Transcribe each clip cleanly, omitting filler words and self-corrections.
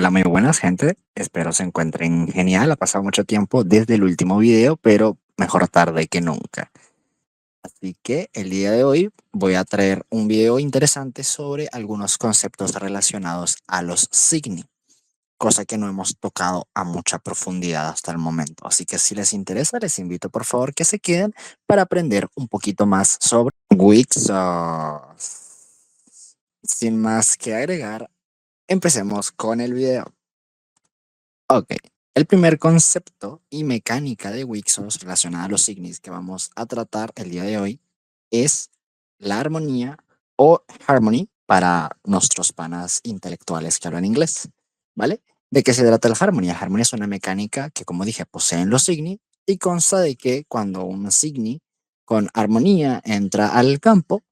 Hola, muy buenas, gente. Espero se encuentren genial. Ha pasado mucho tiempo desde el último video, pero mejor tarde que nunca. Así que el día de hoy voy a traer un video interesante sobre algunos conceptos relacionados a los signi, cosa que no hemos tocado a mucha profundidad hasta el momento. Así que si les interesa, les invito por favor que se queden para aprender un poquito más sobre Wixos. Sin más que agregar, empecemos con el video. Ok, el primer concepto y mecánica de Wixos relacionada a los signis que vamos a tratar el día de hoy es la armonía o harmony para nuestros panas intelectuales que hablan inglés, ¿vale? ¿De qué se trata el harmony? El harmony es una mecánica que, como dije, poseen los signi y consta de que cuando un signi con armonía entra al campo,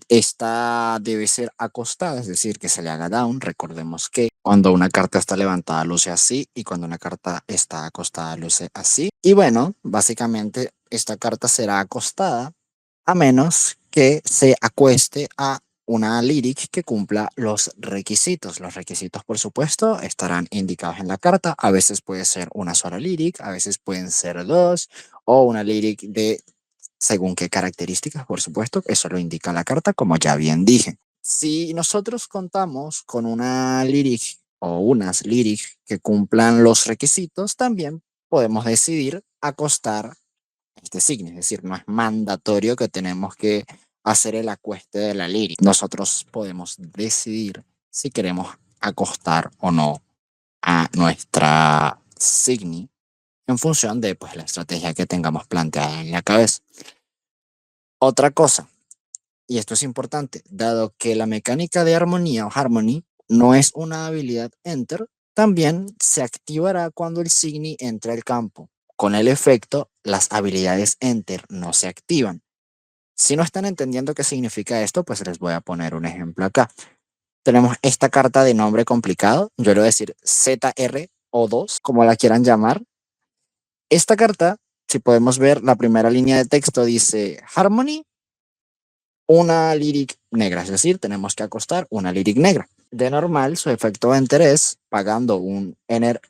esta debe ser acostada, es decir, que se le haga down. Recordemos que cuando una carta está levantada luce así y cuando una carta está acostada luce así. Y bueno, básicamente esta carta será acostada a menos que se acueste a una lyric que cumpla los requisitos. Los requisitos, por supuesto, estarán indicados en la carta. A veces puede ser una sola lyric, a veces pueden ser dos, o una lyric de según qué características, por supuesto, eso lo indica la carta, como ya bien dije. Si nosotros contamos con una lyric o unas lyric que cumplan los requisitos, también podemos decidir acostar este signo, es decir, no es mandatorio que tenemos que hacer el acueste de la lyric. Nosotros podemos decidir si queremos acostar o no a nuestra signi en función de pues, la estrategia que tengamos planteada en la cabeza. Otra cosa, y esto es importante, dado que la mecánica de armonía o harmony no es una habilidad enter, también se activará cuando el signi entre al campo. Con el efecto, las habilidades enter no se activan. Si no están entendiendo qué significa esto, pues les voy a poner un ejemplo acá. Tenemos esta carta de nombre complicado, yo le voy a decir ZR o 2, como la quieran llamar. Esta carta, si podemos ver la primera línea de texto, dice Harmony, una lyric negra, es decir, tenemos que acostar una lyric negra. De normal, su efecto enter es pagando un enter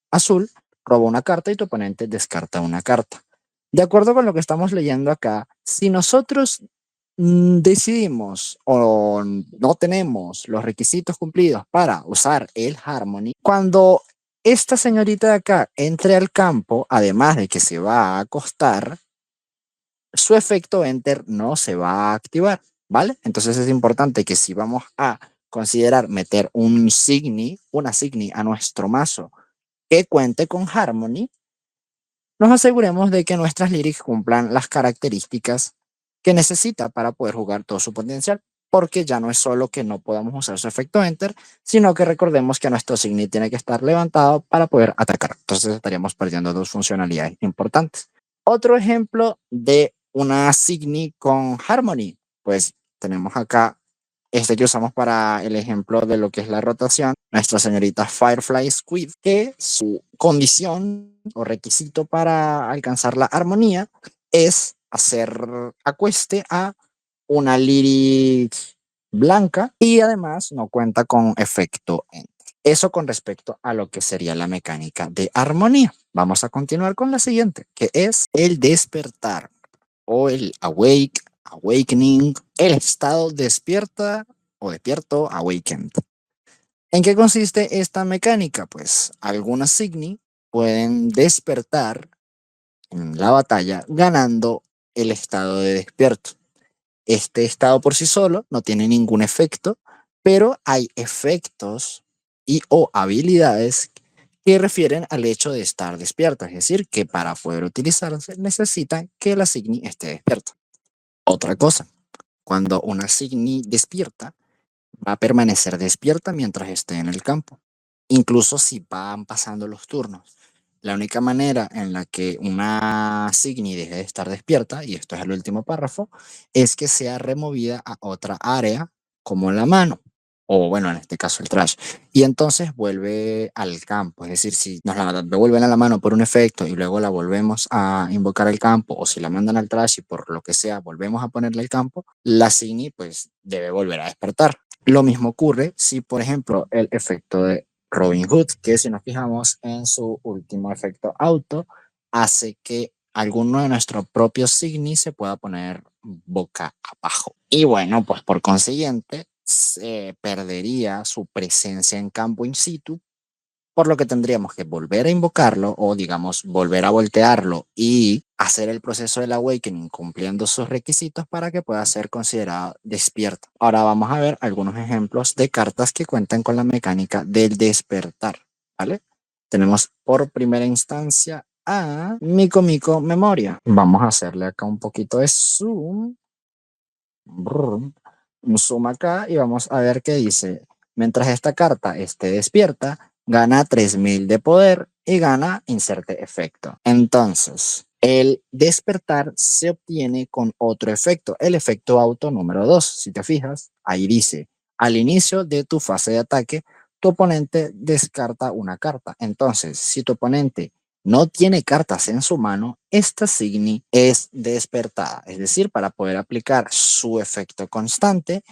azul, roba una carta y tu oponente descarta una carta. De acuerdo con lo que estamos leyendo acá, si nosotros decidimos o no tenemos los requisitos cumplidos para usar el Harmony, cuando esta señorita de acá entre al campo, además de que se va a acostar, su efecto enter no se va a activar, ¿vale? Entonces es importante que si vamos a considerar meter un signi, una signi a nuestro mazo que cuente con Harmony, nos aseguremos de que nuestras lyrics cumplan las características que necesita para poder jugar todo su potencial, porque ya no es solo que no podamos usar su efecto enter, sino que recordemos que nuestro signi tiene que estar levantado para poder atacar. Entonces estaríamos perdiendo dos funcionalidades importantes. Otro ejemplo de una signi con Harmony, pues tenemos acá este que usamos para el ejemplo de lo que es la rotación, nuestra señorita Firefly Squid, que su condición o requisito para alcanzar la armonía es hacer acueste a una lyric blanca y además no cuenta con efecto enter. Eso con respecto a lo que sería la mecánica de armonía. Vamos a continuar con la siguiente, que es el despertar o el awake, awakening, el estado despierta o despierto, awakened. ¿En qué consiste esta mecánica? Pues algunas signi pueden despertar en la batalla ganando el estado de despierto. Este estado por sí solo no tiene ningún efecto, pero hay efectos y o habilidades que refieren al hecho de estar despierto, es decir, que para poder utilizarse necesita que la signi esté despierta. Otra cosa, cuando una signi despierta, va a permanecer despierta mientras esté en el campo, incluso si van pasando los turnos. La única manera en la que una signi deje de estar despierta, y esto es el último párrafo, es que sea removida a otra área como la mano, o bueno, en este caso el trash, y entonces vuelve al campo. Es decir, si nos la devuelven a la mano por un efecto y luego la volvemos a invocar al campo, o si la mandan al trash y por lo que sea volvemos a ponerle al campo, la signi pues debe volver a despertar. Lo mismo ocurre si, por ejemplo, el efecto de Robin Hood, que si nos fijamos en su último efecto auto, hace que alguno de nuestros propios Signi se pueda poner boca abajo. Y bueno, pues por consiguiente, se perdería su presencia en campo in situ, por lo que tendríamos que volver a invocarlo o digamos volver a voltearlo y hacer el proceso del awakening cumpliendo sus requisitos para que pueda ser considerado despierto. Ahora vamos a ver algunos ejemplos de cartas que cuentan con la mecánica del despertar, ¿vale? Tenemos por primera instancia a Miko Miko Memoria. Vamos a hacerle acá un poquito de zoom. Brr, un zoom acá y vamos a ver qué dice. Mientras esta carta esté despierta, gana 3000 de poder y gana inserte efecto. Entonces, el despertar se obtiene con otro efecto, el efecto auto número 2. Si te fijas, ahí dice, al inicio de tu fase de ataque, tu oponente descarta una carta. Entonces, si tu oponente no tiene cartas en su mano, esta Signi es despertada. Es decir, para poder aplicar su efecto constante,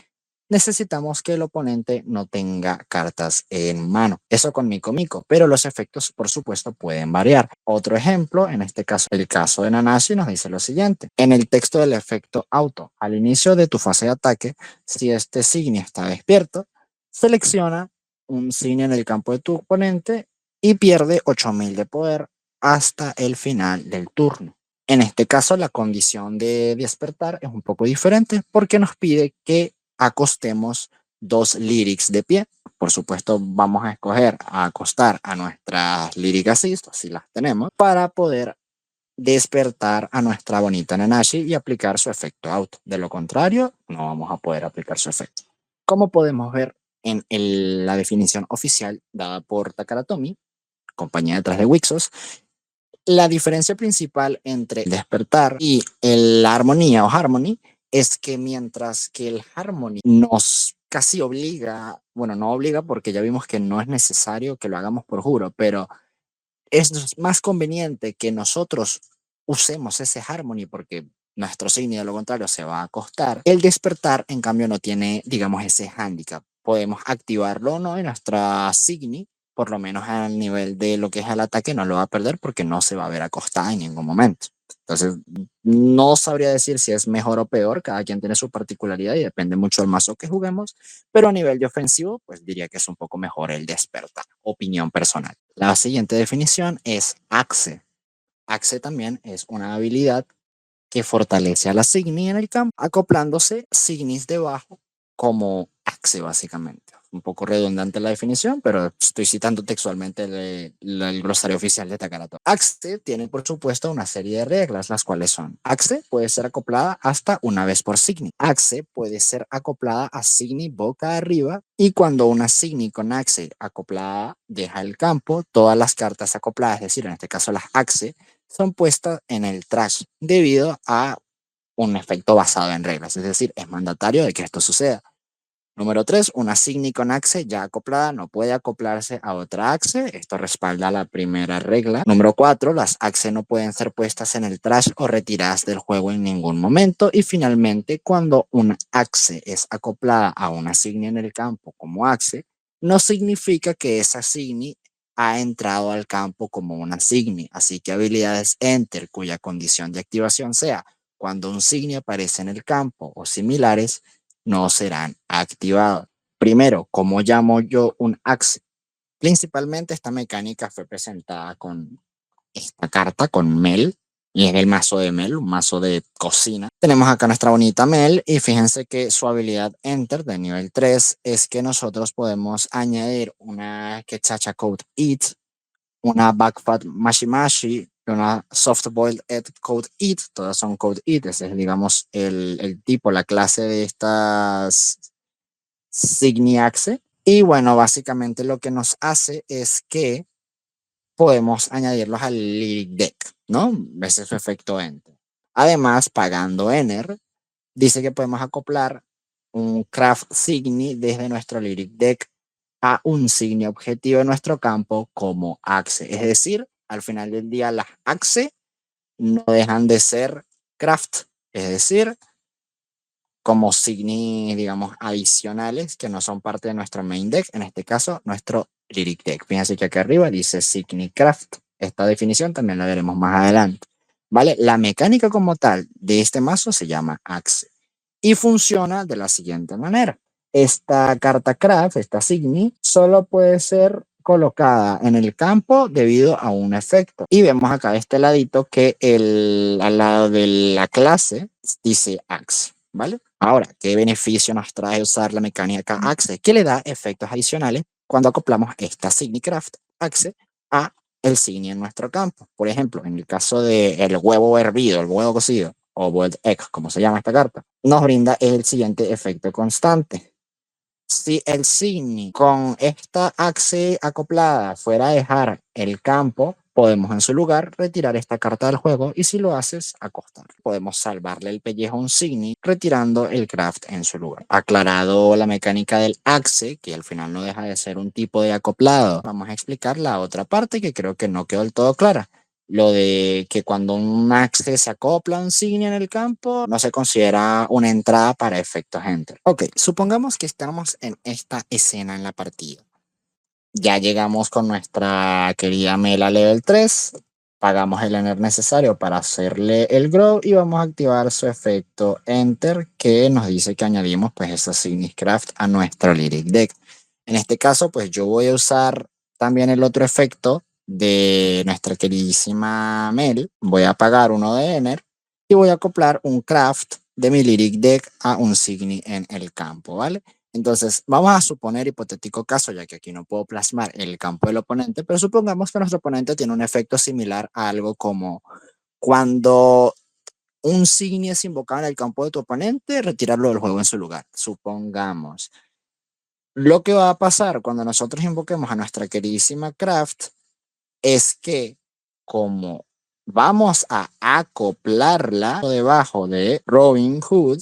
necesitamos que el oponente no tenga cartas en mano. Eso con Miko Miko, pero los efectos, por supuesto, pueden variar. Otro ejemplo, en este caso, el caso de Nanashi, nos dice lo siguiente. En el texto del efecto auto, al inicio de tu fase de ataque, si este Signi está despierto, selecciona un Signi en el campo de tu oponente y pierde 8000 de poder hasta el final del turno. En este caso, la condición de despertar es un poco diferente porque nos pide que acostemos 2 lyrics de pie. Por supuesto, vamos a escoger a acostar a nuestras lyric assist, si las tenemos, para poder despertar a nuestra bonita Nanashi y aplicar su efecto auto. De lo contrario, no vamos a poder aplicar su efecto. Como podemos ver en la definición oficial dada por Takaratomi, compañía detrás de Wixos, la diferencia principal entre el despertar y la armonía o harmony es que mientras que el harmony nos casi obliga, bueno, no obliga porque ya vimos que no es necesario que lo hagamos por juro, pero es más conveniente que nosotros usemos ese harmony porque nuestro signo de lo contrario se va a acostar. El despertar, en cambio, no tiene, digamos, ese handicap. Podemos activarlo o no en nuestra signi, por lo menos al nivel de lo que es el ataque, no lo va a perder porque no se va a ver acostada en ningún momento. Entonces, no sabría decir si es mejor o peor, cada quien tiene su particularidad y depende mucho del mazo que juguemos, pero a nivel de ofensivo, pues diría que es un poco mejor el despertar, opinión personal. La siguiente definición es Axe. Axe también es una habilidad que fortalece a la Signi en el campo, acoplándose Signis debajo como Axe básicamente. Un poco redundante la definición, pero estoy citando textualmente el glosario oficial de Takarato. Axe tiene, por supuesto, una serie de reglas, las cuales son: Axe puede ser acoplada hasta una vez por Signi. Axe puede ser acoplada a Signi boca arriba, y cuando una Signi con Axe acoplada deja el campo, todas las cartas acopladas, es decir, en este caso las Axe, son puestas en el trash debido a un efecto basado en reglas, es decir, es mandatario de que esto suceda. Número 3, una Signi con Axe ya acoplada no puede acoplarse a otra Axe. Esto respalda la primera regla. Número 4, las Axe no pueden ser puestas en el trash o retiradas del juego en ningún momento. Y finalmente, cuando una Axe es acoplada a una Signi en el campo como Axe, no significa que esa Signi ha entrado al campo como una Signi. Así que habilidades Enter, cuya condición de activación sea cuando un Signi aparece en el campo o similares, no serán activados. Primero, ¿cómo llamo yo un Axe? Principalmente esta mecánica fue presentada con esta carta, con Mel, y es el mazo de Mel, un mazo de cocina. Tenemos acá nuestra bonita Mel y fíjense que su habilidad Enter de nivel 3 es que nosotros podemos añadir una Quechacha Code Eat, una Backfat Mashi Mashi, una Soft Boiled Egg Code Eat, todas son Code Eat, ese es digamos el tipo, la clase de estas Signiaxe. Y bueno, básicamente lo que nos hace es que podemos añadirlos al Lyric Deck, ¿no? Ese es su efecto Enter. Además, pagando Ener, dice que podemos acoplar un Craft Signi desde nuestro Lyric Deck a un Signi objetivo en nuestro campo como Axe. Es decir, al final del día las Axe no dejan de ser Craft. Es decir, como signi, digamos, adicionales que no son parte de nuestro main deck, en este caso, nuestro Lyric Deck. Fíjense que aquí arriba dice Signi Craft. Esta definición también la veremos más adelante. ¿Vale? La mecánica como tal de este mazo se llama Axe y funciona de la siguiente manera. Esta carta Craft, esta Signi, solo puede ser colocada en el campo debido a un efecto. Y vemos acá de este ladito que al lado de la clase dice Axe, ¿vale? Ahora, ¿qué beneficio nos trae usar la mecánica Axe? Que le da efectos adicionales cuando acoplamos esta Signi Craft Axe a el Signi en nuestro campo. Por ejemplo, en el caso del huevo hervido, el huevo cocido, o boiled egg, como se llama esta carta, nos brinda el siguiente efecto constante. Si el Signi con esta axe acoplada fuera a dejar el campo, podemos en su lugar retirar esta carta del juego y si lo haces, acostar. Podemos salvarle el pellejo a un Signi retirando el craft en su lugar. Aclarado la mecánica del axe, que al final no deja de ser un tipo de acoplado, vamos a explicar la otra parte que creo que no quedó del todo clara. Lo de que cuando un axe se acopla a un signo en el campo, no se considera una entrada para efectos enter. Ok, supongamos que estamos en esta escena en la partida. Ya llegamos con nuestra querida Mela level 3, pagamos el ener necesario para hacerle el grow y vamos a activar su efecto enter que nos dice que añadimos pues esa Signicraft a nuestro Lyric Deck. En este caso pues yo voy a usar también el otro efecto de nuestra queridísima Mel. Voy a pagar uno de ener y voy a acoplar un craft de mi Lyric Deck a un Signi en el campo, ¿vale? Entonces, vamos a suponer hipotético caso, ya que aquí no puedo plasmar el campo del oponente, pero supongamos que nuestro oponente tiene un efecto similar a algo como cuando un signo es invocado en el campo de tu oponente, retirarlo del juego en su lugar. Supongamos. Lo que va a pasar cuando nosotros invoquemos a nuestra queridísima Craft es que como vamos a acoplarla debajo de Robin Hood,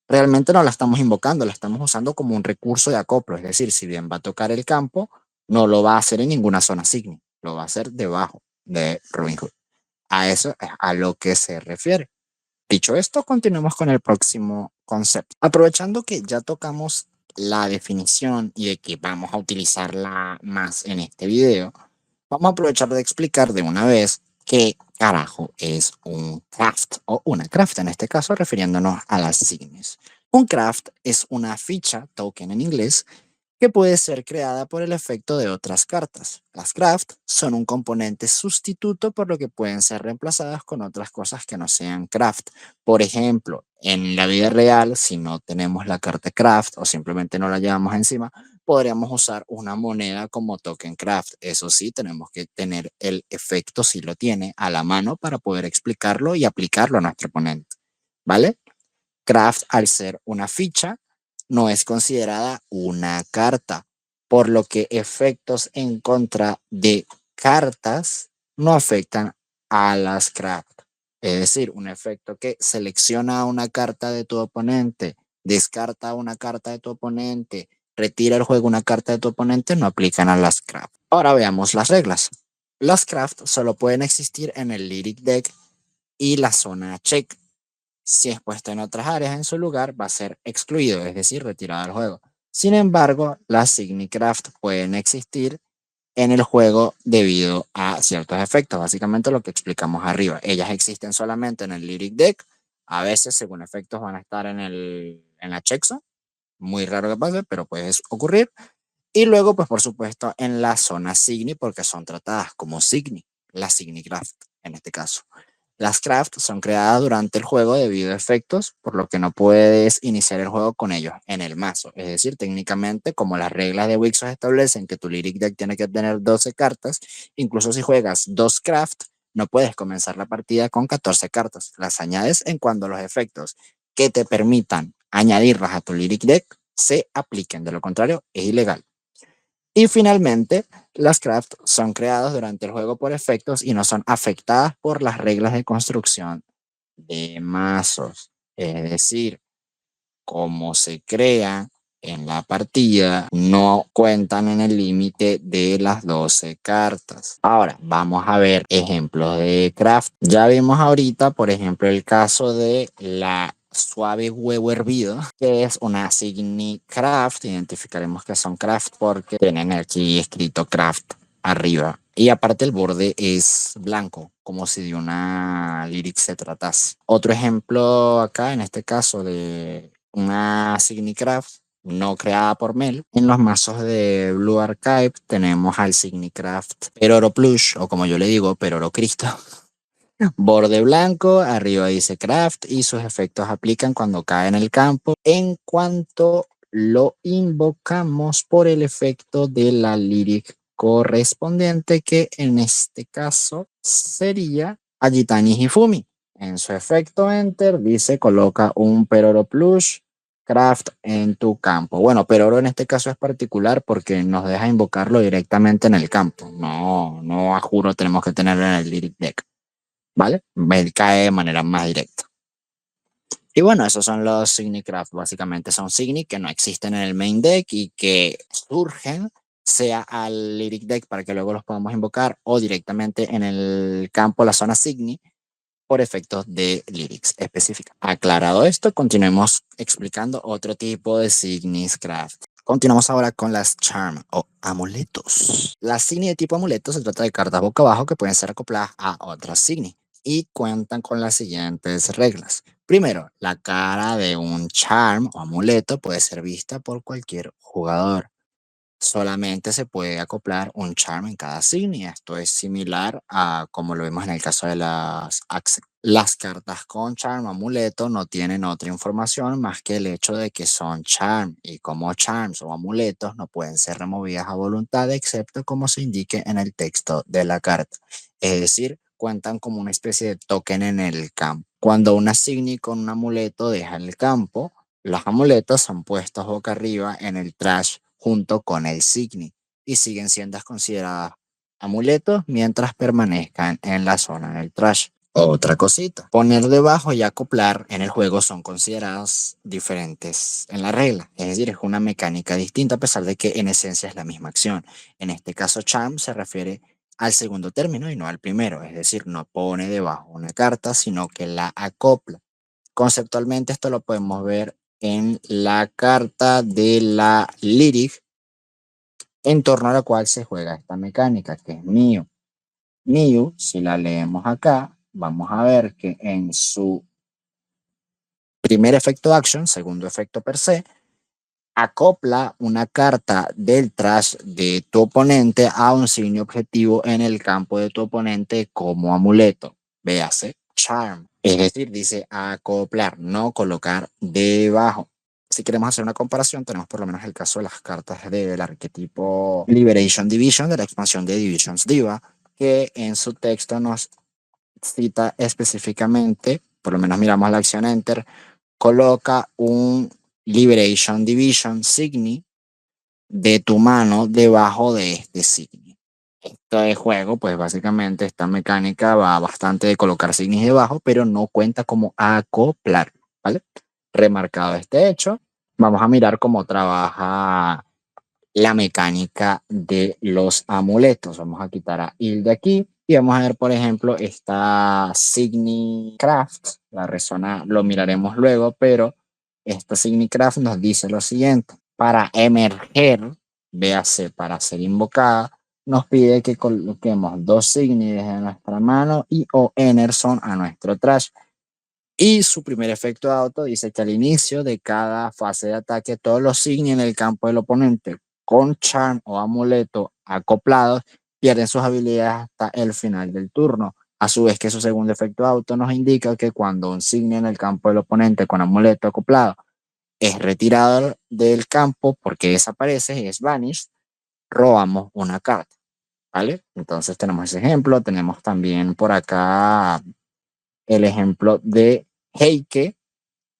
realmente no la estamos invocando, la estamos usando como un recurso de acoplo. Es decir, si bien va a tocar el campo, no lo va a hacer en ninguna zona signi, lo va a hacer debajo de Robin Hood. A eso es a lo que se refiere. Dicho esto, continuemos con el próximo concepto. Aprovechando que ya tocamos la definición y de que vamos a utilizarla más en este video, vamos a aprovechar de explicar de una vez qué carajo es un craft o una craft, en este caso refiriéndonos a las signes. Un craft es una ficha, token en inglés, que puede ser creada por el efecto de otras cartas. Las craft son un componente sustituto por lo que pueden ser reemplazadas con otras cosas que no sean craft. Por ejemplo, en la vida real, si no tenemos la carta craft o simplemente no la llevamos encima, podríamos usar una moneda como token craft. Eso sí, tenemos que tener el efecto, si lo tiene, a la mano para poder explicarlo y aplicarlo a nuestro oponente. ¿Vale? Craft, al ser una ficha, no es considerada una carta, por lo que efectos en contra de cartas no afectan a las craft. Es decir, un efecto que selecciona una carta de tu oponente, descarta una carta de tu oponente, retira el juego una carta de tu oponente, no aplican a las craft. Ahora veamos las reglas. Las craft solo pueden existir en el Lyric Deck y la zona check. Si es puesto en otras áreas en su lugar, va a ser excluido, es decir, retirado del juego. Sin embargo, las Signicraft pueden existir en el juego debido a ciertos efectos, básicamente lo que explicamos arriba. Ellas existen solamente en el Lyric Deck, a veces según efectos van a estar en la checksum, muy raro que pase, pero puede ocurrir. Y luego, pues por supuesto, en la zona Signi, porque son tratadas como Signi, la Signicraft en este caso. Las craft son creadas durante el juego debido a efectos, por lo que no puedes iniciar el juego con ellos en el mazo. Es decir, técnicamente, como las reglas de Wixos establecen que tu Lyric Deck tiene que tener 12 cartas, incluso si juegas dos craft, no puedes comenzar la partida con 14 cartas. Las añades en cuando los efectos que te permitan añadirlas a tu Lyric Deck se apliquen. De lo contrario, es ilegal. Y finalmente, las craft son creadas durante el juego por efectos y no son afectadas por las reglas de construcción de mazos. Es decir, como se crea en la partida, no cuentan en el límite de las 12 cartas. Ahora, vamos a ver ejemplos de craft. Ya vimos ahorita, por ejemplo, el caso de la suave huevo hervido, que es una Signy Craft. Identificaremos que son Craft porque tienen aquí escrito Craft arriba. Y aparte el borde es blanco, como si de una Lyric se tratase. Otro ejemplo acá, en este caso de una Signy Craft no creada por Mel. En los mazos de Blue Archive tenemos al Signicraft Peroro Plush, o como yo le digo, Peroro Cristo. Borde blanco, arriba dice Craft y sus efectos aplican cuando cae en el campo en cuanto lo invocamos por el efecto de la lyric correspondiente, que en este caso sería Agitani Hifumi. En su efecto Enter dice coloca un Peroro Plush Craft en tu campo. Bueno, Peroro en este caso es particular porque nos deja invocarlo directamente en el campo. No, a juro tenemos que tenerlo en el lyric deck. ¿Vale? Él cae de manera más directa. Y bueno, esos son los Signicraft. Básicamente son Signi que no existen en el main deck y que surgen sea al Lyric deck para que luego los podamos invocar o directamente en el campo, la zona Signi, por efectos de lyrics específicos. Aclarado esto, continuemos explicando otro tipo de Signicraft. Continuamos ahora con las Charm o amuletos. Las Signi de tipo amuleto se trata de cartas boca abajo que pueden ser acopladas a otras Signi y cuentan con las siguientes reglas. Primero, la cara de un Charm o amuleto puede ser vista por cualquier jugador. Solamente se puede acoplar un charm en cada signo. Esto es similar a como lo vemos en el caso de las Accent. Las cartas con charm o amuleto no tienen otra información más que el hecho de que son charm y como charms o amuletos no pueden ser removidas a voluntad excepto como se indique en el texto de la carta. Es decir, cuentan como una especie de token en el campo. Cuando una signi con un amuleto deja el campo, los amuletos son puestos boca arriba en el trash junto con el signi y siguen siendo consideradas amuletos mientras permanezcan en la zona del trash. Otra cosita, poner debajo y acoplar en el juego son consideradas diferentes en la regla, es decir, es una mecánica distinta a pesar de que en esencia es la misma acción. En este caso, charm se refiere al segundo término y no al primero, es decir, no pone debajo una carta, sino que la acopla. Conceptualmente esto lo podemos ver en la carta de la Lyric en torno a la cual se juega esta mecánica, que es Mew. Mew, si la leemos acá, vamos a ver que en su primer efecto action, segundo efecto per se, acopla una carta del trash de tu oponente a un signo objetivo en el campo de tu oponente como amuleto. Véase, Charm. Es decir, dice acoplar, no colocar debajo. Si queremos hacer una comparación, tenemos por lo menos el caso de las cartas del arquetipo Liberation Division, de la expansión de Divisions Diva, que en su texto nos cita específicamente, por lo menos miramos la acción Enter, coloca un Liberation Division Signi de tu mano debajo de este Signi. Esto de juego, pues básicamente esta mecánica va bastante de colocar signis debajo, pero no cuenta como acoplar, ¿vale? Remarcado este hecho, vamos a mirar cómo trabaja la mecánica de los amuletos. Vamos a quitar a Il de aquí y vamos a ver, por ejemplo, esta Signicraft. La resona lo miraremos luego, pero esta Signicraft nos dice lo siguiente. Para emerger, véase, para ser invocada, nos pide que coloquemos dos signis desde nuestra mano y o Enerson a nuestro trash. Y su primer efecto de auto dice que al inicio de cada fase de ataque, todos los signos en el campo del oponente con charm o amuleto acoplados pierden sus habilidades hasta el final del turno. A su vez que su segundo efecto de auto nos indica que cuando un signo en el campo del oponente con amuleto acoplado es retirado del campo porque desaparece, es vanished, robamos una carta, ¿vale? Entonces tenemos ese ejemplo, tenemos también por acá el ejemplo de Heike,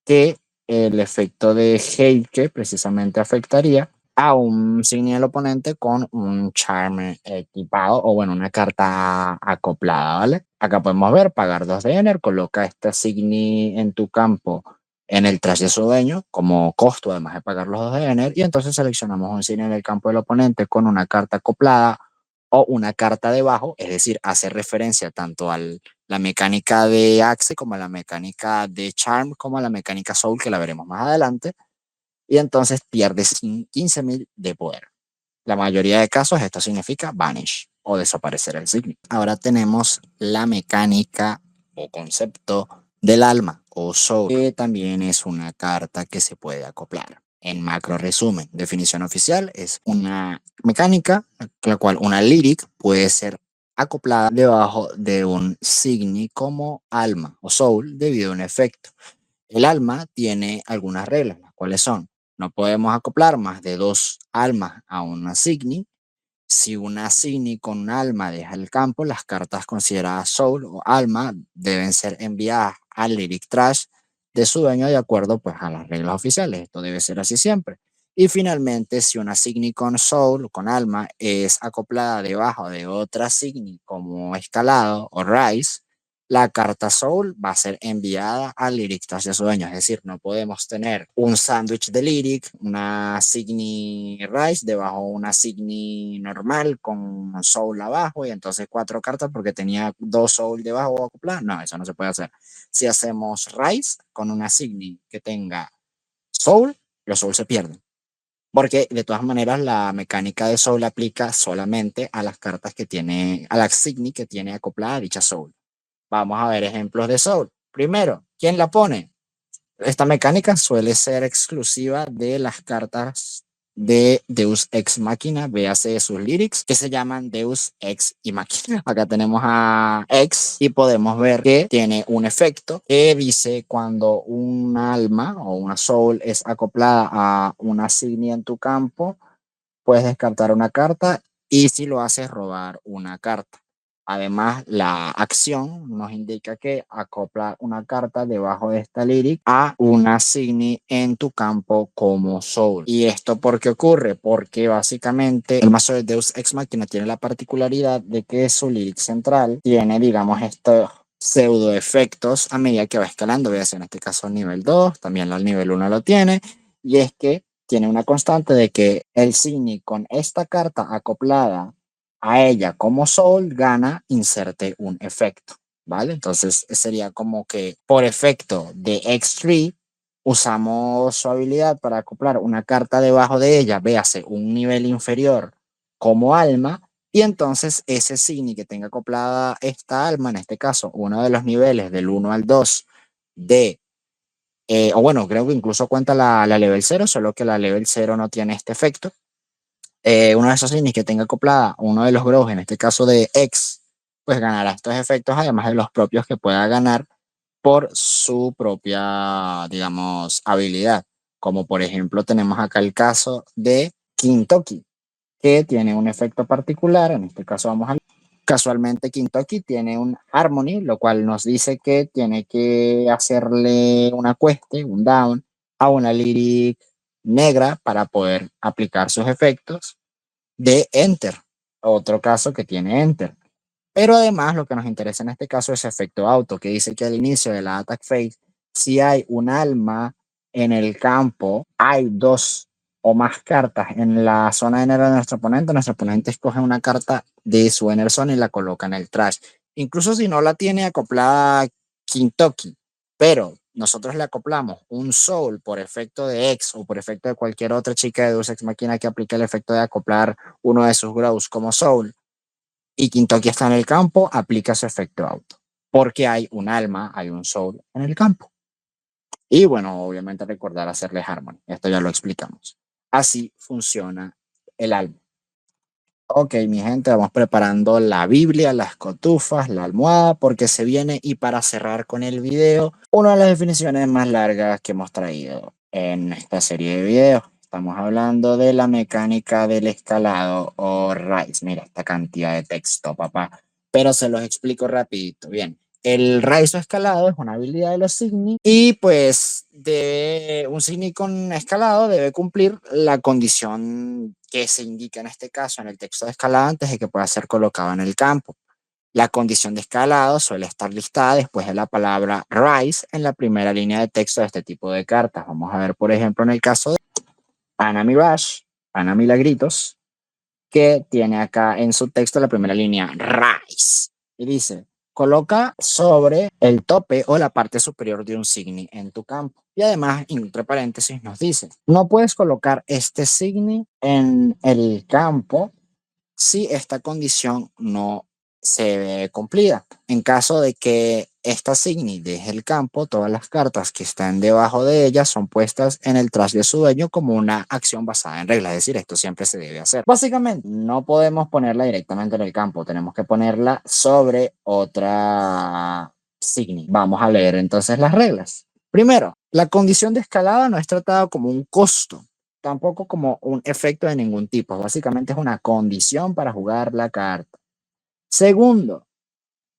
que el efecto de Heike precisamente afectaría a un signo del oponente con un charm equipado o bueno, una carta acoplada, ¿vale? Acá podemos ver, pagar 2 de Ener, coloca esta signi en tu campo en el trash de su dueño como costo, además de pagar los 2 de Ener, y entonces seleccionamos un signo en el campo del oponente con una carta acoplada o una carta debajo, es decir, hace referencia tanto al la mecánica de Axe, como la mecánica de Charm, como la mecánica Soul, que la veremos más adelante, y entonces pierdes 15.000 de poder. La mayoría de casos esto significa vanish o desaparecer el signo. Ahora tenemos la mecánica o concepto del alma o soul, que también es una carta que se puede acoplar. En macro resumen, definición oficial es una mecánica la cual una lyric puede ser acoplada debajo de un signi como alma o soul debido a un efecto. El alma tiene algunas reglas, las cuales son: no podemos acoplar más de 2 almas a una signi. Si una signi con un alma deja el campo, las cartas consideradas soul o alma deben ser enviadas al lyric trash de su dueño de acuerdo pues a las reglas oficiales. Esto debe ser así siempre. Y finalmente, si una signi con soul, con alma, es acoplada debajo de otra signi como escalado o rise, la carta Soul va a ser enviada al Lyric Trash de su dueño. Es decir, no podemos tener un sándwich de Lyric, una Signy Rise debajo una Signy normal con Soul abajo y entonces 4 cartas porque tenía 2 Soul debajo acopladas. No, eso no se puede hacer. Si hacemos Rise con una Signy que tenga Soul, los Soul se pierden. Porque de todas maneras la mecánica de Soul aplica solamente a las cartas que tiene, a la Signy que tiene acoplada dicha Soul. Vamos a ver ejemplos de Soul. Primero, ¿quién la pone? Esta mecánica suele ser exclusiva de las cartas de Deus Ex Machina, véase sus lyrics, que se llaman Deus Ex y Machina. Acá tenemos a Ex y podemos ver que tiene un efecto que dice: cuando un alma o una soul es acoplada a una signia en tu campo, puedes descartar una carta y si lo haces, robar una carta. Además, la acción nos indica que acopla una carta debajo de esta lyric a una signi en tu campo como soul. ¿Y esto por qué ocurre? Porque básicamente el mazo de Deus Ex Machina tiene la particularidad de que su lyric central tiene, digamos, estos pseudo efectos a medida que va escalando. Veas, en este caso nivel 2, también el nivel 1 lo tiene, y es que tiene una constante de que el signi con esta carta acoplada a ella como soul gana, inserte un efecto, ¿vale? Entonces sería como que por efecto de X3 usamos su habilidad para acoplar una carta debajo de ella, véase un nivel inferior como alma, y entonces ese signi que tenga acoplada esta alma, en este caso uno de los niveles del 1 al 2 de o bueno, creo que incluso cuenta la level 0, solo que la level 0 no tiene este efecto. Uno de esos signis que tenga acoplada uno de los grows, en este caso de X, pues ganará estos efectos, además de los propios que pueda ganar por su propia, digamos, habilidad. Como por ejemplo tenemos acá el caso de Kintoki, que tiene un efecto particular. En este caso vamos a... Casualmente Kintoki tiene un Harmony, lo cual nos dice que tiene que hacerle una cueste, un down, a una lyric negra para poder aplicar sus efectos de Enter. Otro caso que tiene Enter. Pero además lo que nos interesa en este caso es efecto auto, que dice que al inicio de la attack phase, si hay un alma en el campo, hay 2 o más cartas en la zona de enero de nuestro oponente escoge una carta de su Ener Zone y la coloca en el trash. Incluso si no la tiene acoplada Kintoki, pero nosotros le acoplamos un Soul por efecto de X o por efecto de cualquier otra chica de Deus Ex Machina que aplique el efecto de acoplar uno de sus Grows como Soul, y Kintoki está en el campo, aplica su efecto auto. Porque hay un alma, hay un soul en el campo. Y bueno, obviamente recordar hacerle Harmony. Esto ya lo explicamos. Así funciona el alma. Ok, mi gente, vamos preparando la Biblia, las cotufas, la almohada, porque se viene. Y para cerrar con el video, una de las definiciones más largas que hemos traído en esta serie de videos. Estamos hablando de la mecánica del escalado o rise. Mira esta cantidad de texto, papá. Pero se los explico rapidito. Bien, el rise o escalado es una habilidad de los signi y pues un signi con escalado debe cumplir la condición que se indica en este caso en el texto de escalado antes de que pueda ser colocado en el campo. La condición de escalado suele estar listada después de la palabra rise en la primera línea de texto de este tipo de cartas. Vamos a ver, por ejemplo, en el caso de Ana Mirage, Ana Milagritos, que tiene acá en su texto la primera línea rise y dice: coloca sobre el tope o la parte superior de un signo en tu campo. Y además, entre paréntesis, nos dice, no puedes colocar este signo en el campo si esta condición no se ve cumplida. En caso de que esta signi deje el campo, todas las cartas que están debajo de ella son puestas en el trash de su dueño como una acción basada en reglas. Es decir, esto siempre se debe hacer. Básicamente, no podemos ponerla directamente en el campo, tenemos que ponerla sobre otra signi. Vamos a leer entonces las reglas. Primero, la condición de escalada no es tratada como un costo, tampoco como un efecto de ningún tipo. Básicamente es una condición para jugar la carta. Segundo,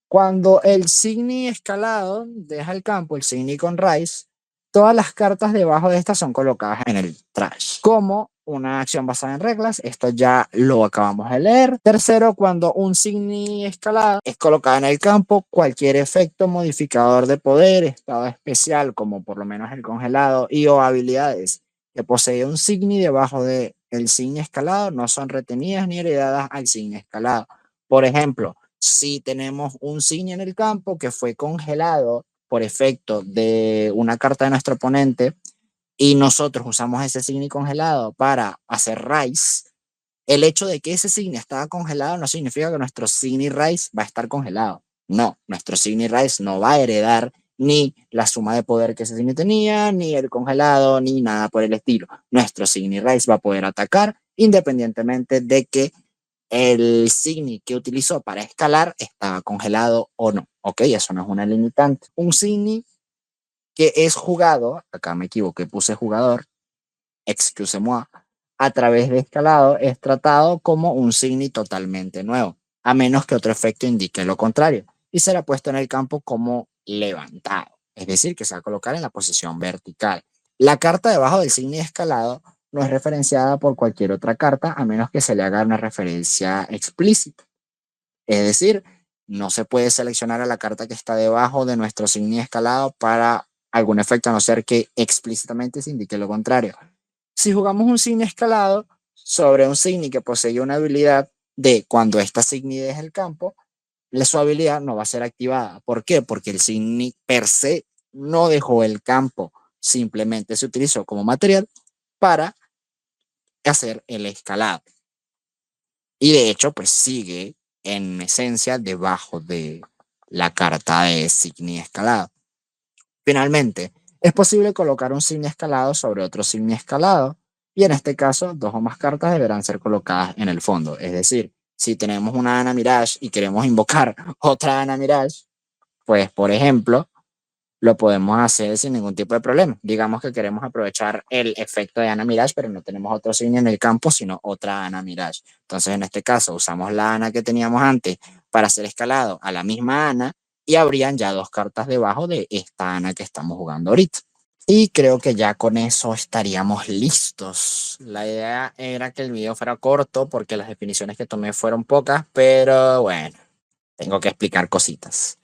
cuando el Signy escalado deja el campo, el Signy con Rise, todas las cartas debajo de estas son colocadas en el trash como una acción basada en reglas. Esto ya lo acabamos de leer. Tercero, cuando un Signy escalado es colocado en el campo, cualquier efecto modificador de poder, estado especial, como por lo menos el congelado y o habilidades que posee un Signy debajo de el Signy escalado no son retenidas ni heredadas al Signy escalado. Por ejemplo, si tenemos un signo en el campo que fue congelado por efecto de una carta de nuestro oponente y nosotros usamos ese signo congelado para hacer Rise, el hecho de que ese signo estaba congelado no significa que nuestro signo Rise va a estar congelado. No, nuestro signo Rise no va a heredar ni la suma de poder que ese signo tenía, ni el congelado, ni nada por el estilo. Nuestro signo Rise va a poder atacar independientemente de que el signi que utilizó para escalar estaba congelado o no. Ok, eso no es una limitante. Un signi que es jugado, acá me equivoqué, puse jugador, excusez-moi, a través de escalado es tratado como un signi totalmente nuevo, a menos que otro efecto indique lo contrario, y será puesto en el campo como levantado, es decir, que se va a colocar en la posición vertical. La carta debajo del signo escalado no es referenciada por cualquier otra carta, a menos que se le haga una referencia explícita. Es decir, no se puede seleccionar a la carta que está debajo de nuestro signo escalado para algún efecto, a no ser que explícitamente se indique lo contrario. Si jugamos un signo escalado sobre un signo que posee una habilidad de cuando esta signo deja el campo, su habilidad no va a ser activada. ¿Por qué? Porque el signo per se no dejó el campo, simplemente se utilizó como material para hacer el escalado. Y de hecho, pues sigue en esencia debajo de la carta de signo escalado. Finalmente, es posible colocar un signo escalado sobre otro signo escalado, y en este caso, dos o más cartas deberán ser colocadas en el fondo. Es decir, si tenemos una Ana Mirage y queremos invocar otra Ana Mirage, pues por ejemplo, lo podemos hacer sin ningún tipo de problema. Digamos que queremos aprovechar el efecto de Ana Mirage, pero no tenemos otro signo en el campo, sino otra Ana Mirage. Entonces, en este caso, usamos la Ana que teníamos antes para hacer escalado a la misma Ana y habrían ya dos cartas debajo de esta Ana que estamos jugando ahorita. Y creo que ya con eso estaríamos listos. La idea era que el video fuera corto porque las definiciones que tomé fueron pocas, pero bueno, tengo que explicar cositas.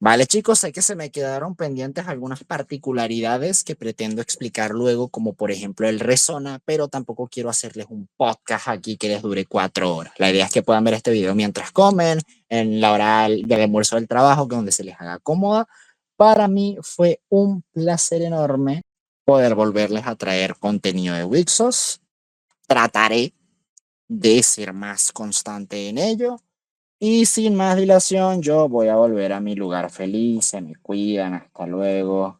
Vale, chicos, sé que se me quedaron pendientes algunas particularidades que pretendo explicar luego, como por ejemplo el Resona, pero tampoco quiero hacerles un podcast aquí que les dure 4 horas. La idea es que puedan ver este video mientras comen, en la hora del almuerzo del trabajo, que donde se les haga cómoda. Para mí fue un placer enorme poder volverles a traer contenido de Wixos. Trataré de ser más constante en ello. Y sin más dilación, yo voy a volver a mi lugar feliz. Se me cuidan. Hasta luego.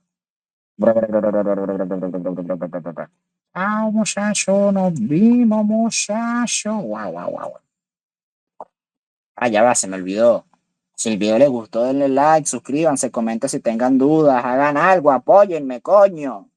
Ah, muchacho, nos vimos, muchacho. Guau, guau, guau. Ah, ya va, se me olvidó. Si el video les gustó, denle like, suscríbanse, comenten si tengan dudas, hagan algo, apóyenme, coño.